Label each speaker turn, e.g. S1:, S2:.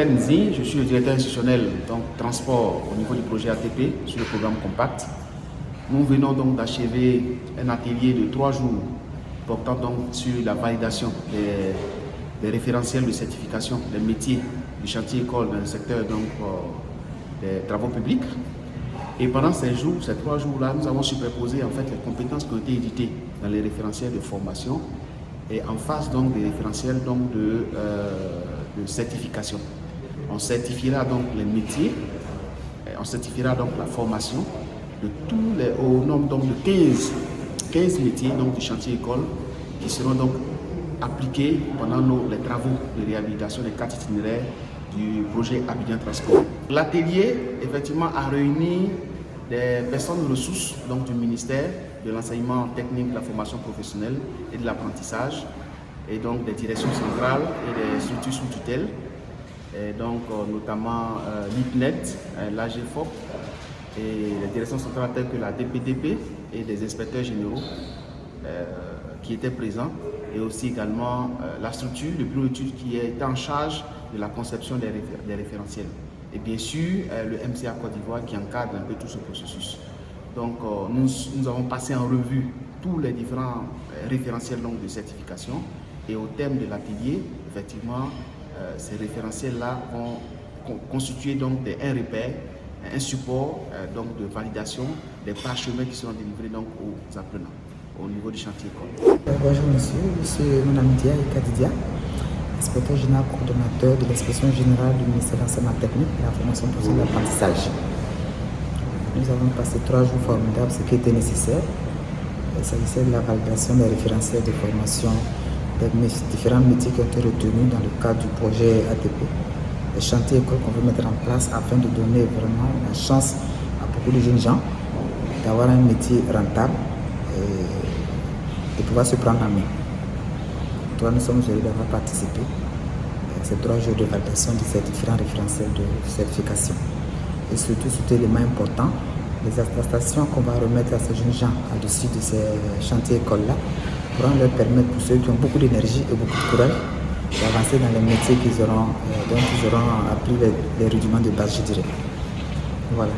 S1: m'appelle Nzi, je suis le directeur institutionnel donc transport au niveau du projet ATP sur le programme Compact. Nous venons donc d'achever un atelier de 3 jours portant donc sur la validation des référentiels de certification des métiers du chantier école dans le secteur donc, des travaux publics. Et pendant ces 3 jours-là, nous avons superposé en fait les compétences qui ont été éditées dans les référentiels de formation et en face donc des référentiels donc de certification. On certifiera donc les métiers, on certifiera donc la formation de au nombre donc de 15 métiers donc du chantier école qui seront donc appliqués pendant les travaux de réhabilitation des 4 itinéraires du projet Abidjan Transport. L'atelier effectivement a réuni des personnes ressources donc, du ministère de l'enseignement technique, de la formation professionnelle et de l'apprentissage, et donc des directions centrales et des structures sous tutelle, et donc notamment l'IPNET, l'AGFOP, et les directions centrales telles que la DPDP et des inspecteurs généraux qui étaient présents, et aussi également la structure, le bureau d'études qui est en charge de la conception des référentiels. Et bien sûr, le MCA Côte d'Ivoire qui encadre un peu tout ce processus. Donc, nous avons passé en revue tous les différents référentiels donc, de certification. Et au terme de l'atelier, effectivement, ces référentiels-là vont constituer donc un repère, un support donc, de validation des parchemins qui seront délivrés donc, aux apprenants au niveau du chantier école.
S2: Bonjour monsieur, je suis Mme Dia Kadidia, inspecteur général coordonnateur de l'inspection générale du ministère de l'enseignement technique et de la formation professionnelle et de l'apprentissage. Nous avons passé 3 jours formidables, ce qui était nécessaire. Il s'agissait de la validation des référentiels de formation des différents métiers qui ont été retenus dans le cadre du projet ATP, les chantiers écoles qu'on veut mettre en place afin de donner vraiment la chance à beaucoup de jeunes gens d'avoir un métier rentable et de pouvoir se prendre en main. Nous sommes heureux d'avoir participé à ces 3 jours de validation de ces différents référentiels de certification. Et surtout, cet élément important, les attestations qu'on va remettre à ces jeunes gens au-dessus de ces chantiers écoles-là pourront leur permettre, pour ceux qui ont beaucoup d'énergie et beaucoup de courage, d'avancer dans les métiers dont ils auront appris les rudiments de base, je dirais. Voilà.